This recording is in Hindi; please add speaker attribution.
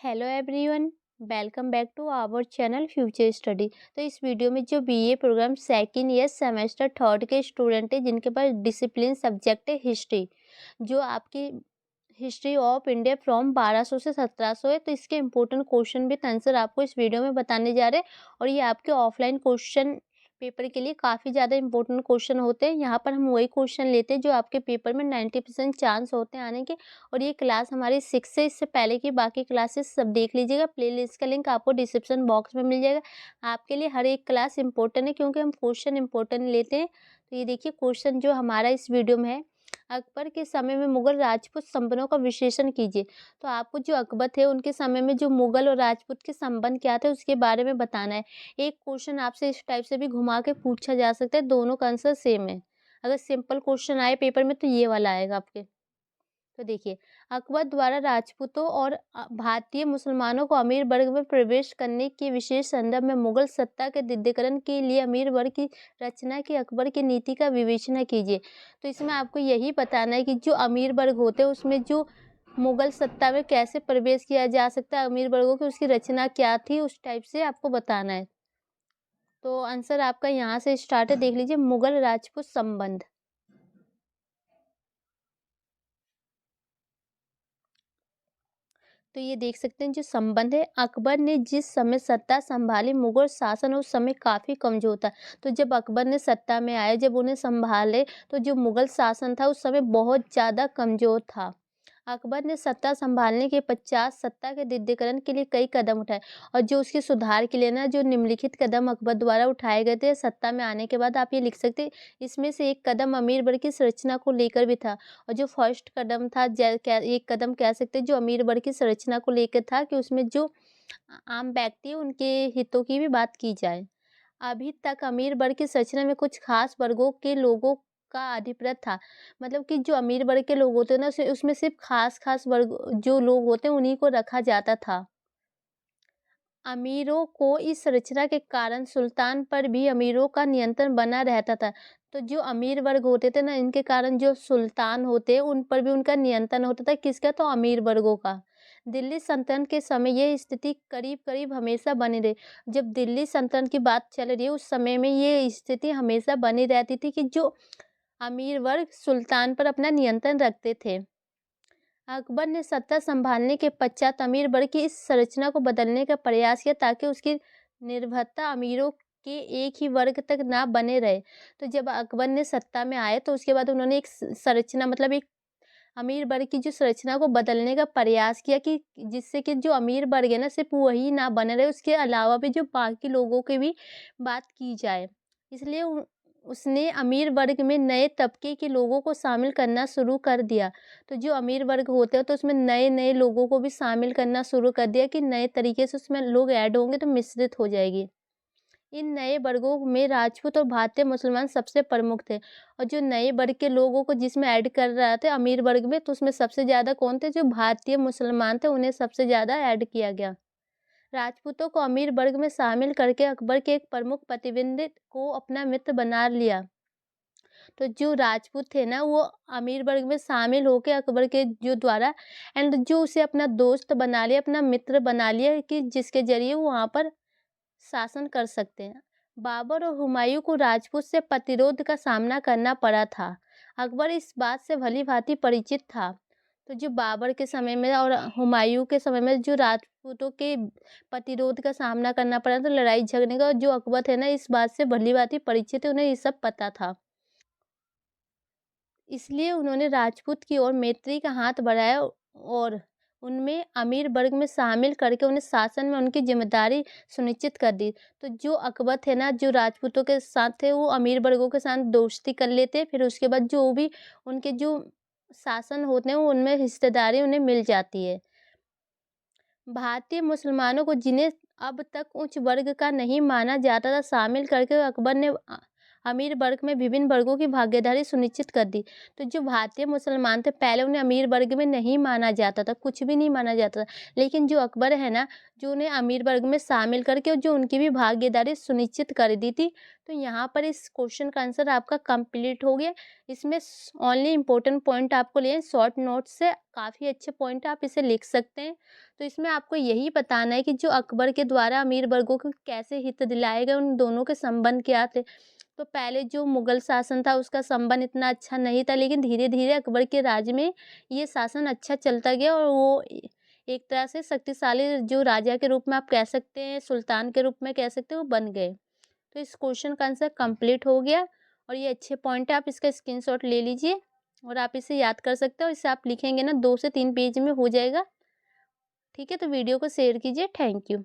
Speaker 1: Hello everyone. Welcome back to our channel future study. तो इस वीडियो में जो BA programme second year semester third के स्टूडेंट है जिनके पास डिसिप्लिन सब्जेक्ट है हिस्ट्री, जो आपकी हिस्ट्री ऑफ इंडिया फ्रॉम 1200 से 1700 है। तो इसके इंपॉर्टेंट क्वेश्चन विद आंसर आपको इस वीडियो में बताने जा रहे हैं और ये आपके ऑफलाइन क्वेश्चन पेपर के लिए काफ़ी ज़्यादा इंपॉर्टेंट क्वेश्चन होते हैं। यहाँ पर हम वही क्वेश्चन लेते हैं जो आपके पेपर में 90% चांस होते हैं आने के। और ये क्लास हमारी 6 से, इससे पहले की बाकी क्लासेस सब देख लीजिएगा। प्लेलिस्ट का लिंक आपको डिस्क्रिप्शन बॉक्स में मिल जाएगा। आपके लिए हर एक क्लास इंपॉर्टेंट है क्योंकि हम क्वेश्चन इंपॉर्टेंट लेते हैं। तो ये देखिए क्वेश्चन जो हमारा इस वीडियो में है, अकबर के समय में मुगल राजपूत संबंधों का विश्लेषण कीजिए। तो आपको जो अकबर थे उनके समय में जो मुगल और राजपूत के संबंध क्या थे उसके बारे में बताना है। एक क्वेश्चन आपसे इस टाइप से भी घुमा के पूछा जा सकता है, दोनों का आंसर सेम है। अगर सिंपल क्वेश्चन आए पेपर में तो ये वाला आएगा आपके। तो देखिए, अकबर द्वारा राजपूतों और भारतीय मुसलमानों को अमीर वर्ग में प्रवेश करने के विशेष संदर्भ में मुगल सत्ता के दृढ़ीकरण के लिए अमीर वर्ग की रचना की अकबर की नीति का विवेचना कीजिए। तो इसमें आपको यही बताना है कि जो अमीर वर्ग होते हैं उसमें जो मुगल सत्ता में कैसे प्रवेश किया जा सकता है अमीर वर्गों की, उसकी रचना क्या थी, उस टाइप से आपको बताना है। तो आंसर आपका यहाँ से स्टार्ट है, देख लीजिए, मुगल राजपूत संबंध। तो ये देख सकते हैं जो संबंध है, अकबर ने जिस समय सत्ता संभाली मुगल शासन उस समय काफ़ी कमज़ोर था। तो जब अकबर ने सत्ता में आए, जब उन्हें संभाले, तो जो मुगल शासन था उस समय बहुत ज़्यादा कमज़ोर था। अकबर ने सत्ता संभालने के पश्चात सत्ता के दृढ़ीकरण के लिए कई कदम उठाए और जो उसके सुधार के लिए ना जो निम्नलिखित कदम अकबर द्वारा उठाए गए थे सत्ता में आने के बाद, आप ये लिख सकते हैं। इसमें से एक कदम अमीर वर्ग की संरचना को लेकर भी था। और जो फर्स्ट कदम था, एक कदम कह सकते हैं जो अमीर वर्ग की संरचना को लेकर था कि उसमें जो आम व्यक्ति है उनके हितों की भी बात की जाए। अभी तक अमीर वर्ग की संरचना में कुछ खास वर्गों के लोगों का अधिपत्य था। मतलब कि जो अमीर वर्ग के लोग होते हैं ना, उसमें सिर्फ खास खास वर्ग जो लोग होते हैं उन्हीं को रखा जाता था। अमीरों को इस संरचना के कारण सुल्तान पर भी अमीरों का नियंत्रण बना रहता था। तो जो अमीर वर्ग होते थे ना, इनके कारण जो सुल्तान होते हैं उन पर भी उनका नियंत्रण होता था। किसका? तो अमीर वर्गों का। दिल्ली सल्तनत के समय यह स्थिति करीब करीब हमेशा बनी रही। जब दिल्ली सल्तनत की बात चल रही है उस समय में ये स्थिति हमेशा बनी रहती थी कि जो अमीर वर्ग सुल्तान पर अपना नियंत्रण रखते थे। अकबर ने सत्ता संभालने के पश्चात अमीर वर्ग की इस संरचना को बदलने का प्रयास किया ताकि उसकी निर्भरता अमीरों के एक ही वर्ग तक ना बने रहे। तो जब अकबर ने सत्ता में आए तो उसके बाद उन्होंने एक संरचना, मतलब एक अमीर वर्ग की जो संरचना को बदलने का प्रयास किया कि जिससे कि जो अमीर वर्ग है ना सिर्फ वही ना बने रहे, उसके अलावा भी जो बाकी लोगों की भी बात की जाए। इसलिए उसने अमीर वर्ग में नए तबके के लोगों को शामिल करना शुरू कर दिया। तो जो अमीर वर्ग होते हैं तो उसमें नए नए लोगों को भी शामिल करना शुरू कर दिया कि नए तरीके से उसमें लोग ऐड होंगे तो मिश्रित हो जाएगी। इन नए वर्गों में राजपूत और भारतीय मुसलमान सबसे प्रमुख थे। और जो नए वर्ग के लोगों को जिसमें ऐड कर रहे थे अमीर वर्ग में, तो उसमें सबसे ज़्यादा कौन थे? जो भारतीय मुसलमान थे, उन्हें सबसे ज़्यादा ऐड किया गया। राजपूतों को अमीर वर्ग में शामिल करके अकबर के एक प्रमुख प्रतिद्वंदी को अपना मित्र बना लिया। तो जो राजपूत थे ना वो अमीर वर्ग में शामिल होके अकबर के जो द्वारा एंड जो उसे अपना दोस्त बना लिया, अपना मित्र बना लिया कि जिसके जरिए वो वहाँ पर शासन कर सकते हैं। बाबर और हुमायूं को राजपूत से प्रतिरोध का सामना करना पड़ा था। अकबर इस बात से भली-भांति परिचित था। तो जो बाबर के समय में और हुमायूं के समय में जो राजपूतों के प्रतिरोध का सामना करना पड़ा था, लड़ाई झगड़ने का, और जो अकबर थे ना इस बात से भली-भांति परिचित थे, उन्हें ये सब पता था। इसलिए उन्होंने राजपूत की ओर मैत्री का हाथ बढ़ाया और उनमें अमीर वर्ग में शामिल करके उन्हें शासन में उनकी जिम्मेदारी सुनिश्चित कर दी। तो जो अकबर थे ना, जो राजपूतों के साथ थे, वो अमीर वर्गों के साथ दोस्ती कर लेते, फिर उसके बाद जो भी उनके जो शासन होते हैं उनमें हिस्सेदारी उन्हें मिल जाती है। भारतीय मुसलमानों को, जिन्हें अब तक उच्च वर्ग का नहीं माना जाता था, शामिल करके अकबर ने अमीर वर्ग में विभिन्न वर्गों की भागीदारी सुनिश्चित कर दी। तो जो भारतीय मुसलमान थे पहले उन्हें अमीर वर्ग में नहीं माना जाता था, कुछ भी नहीं माना जाता था। लेकिन जो अकबर है ना, जो उन्हें अमीर वर्ग में शामिल करके और जो उनकी भी भागीदारी सुनिश्चित कर दी थी। तो यहाँ पर इस क्वेश्चन का आंसर आपका कंप्लीट हो गया। इसमें ओनली इम्पोर्टेंट पॉइंट आपको लिए शॉर्ट नोट से, काफ़ी अच्छे पॉइंट आप इसे लिख सकते हैं। तो इसमें आपको यही बताना है कि जो अकबर के द्वारा अमीर वर्गों को कैसे हित दिलाए गए, उन दोनों के संबंध क्या थे। तो पहले जो मुगल शासन था उसका संबंध इतना अच्छा नहीं था, लेकिन धीरे-धीरे अकबर के राज में ये शासन अच्छा चलता गया और वो एक तरह से शक्तिशाली जो राजा के रूप में आप कह सकते हैं, सुल्तान के रूप में कह सकते हैं, वो बन गए। तो इस क्वेश्चन का आंसर कंप्लीट हो गया और ये अच्छे पॉइंट है, आप इसका स्क्रीनशॉट ले लीजिए और आप इसे याद कर सकते हो। इसे आप लिखेंगे ना 2 से 3 पेज में हो जाएगा। ठीक है, तो वीडियो को शेयर कीजिए। Thank you.